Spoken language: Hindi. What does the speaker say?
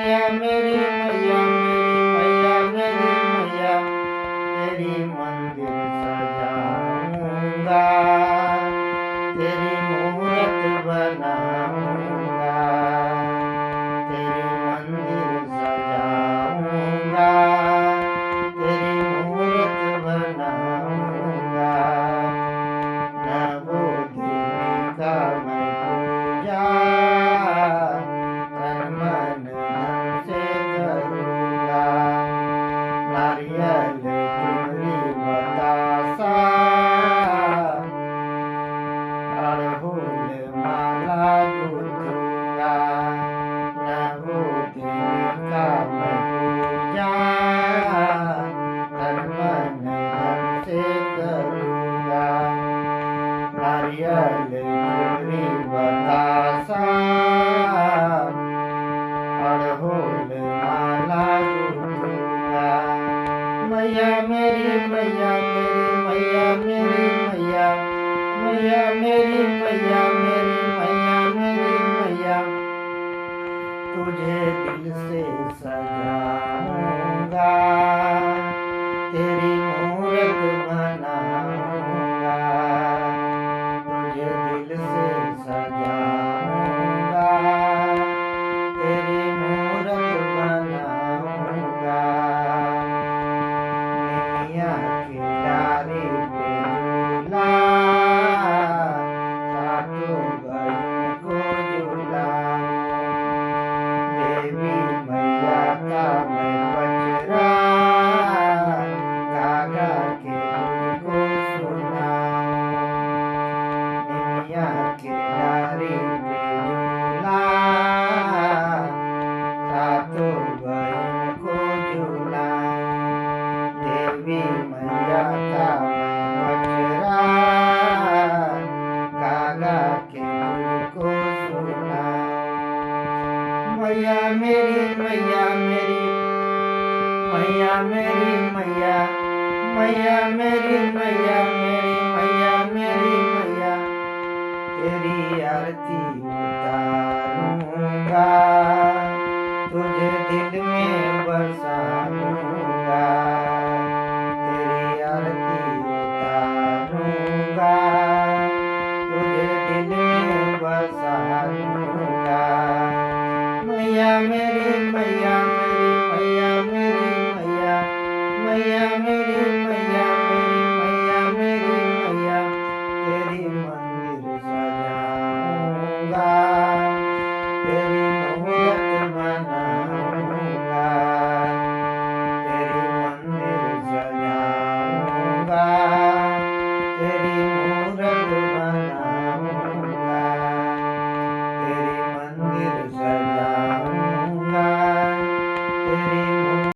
मैया मेरी मैया मेरी मैया मेरी मैया तेरी मंदिर सजाऊंगा, तेरी मूरत बनाऊंगा, तेरी मंदिर सजाऊंगा, तेरी मूरत बनाऊंगा। नवो देवी का मैं पूजा तन मन धन से करूंगा। नारियल चुनरी बतासा अड़हुल माला गूंथूंगा। नवो देवी का मैं पूजा तन मन धन से करूंगा। नारियल चुनरी बतासा अड़हुल माला गूंथूंगा। मैया मेरी मैया मेरी मैया मेरी मैया मैया मेरी मैया मेरी मैया मेरी मैया तुझे दिल से सजाऊंगा, तेरी मूरत बनाऊंगा, तुझे दिल से सजाऊंगा, तेरी मूरत बनाऊंगा। निमिया की डाली पे झूला सातों बहन को झूलाऊं। देवी मैया का मैं पचरा गा गा के तुझको सुनाऊं। निमिया के डाली पे झूला सातों बहन को झूलाऊं। देवी मैया का मैं पचरा गा गा के तुझको सुनाऊं। मैया मेरी मैया मेरी मैया मेरी मैया मैया मेरी मैया मेरी मैया मेरी मैया तेरी आरती उतारूंगा, तुझे दिल में बसाऊंगा। तेरी आरती उतारूंगा, तुझे दिल में बसाऊंगा। मैया मेरी मैया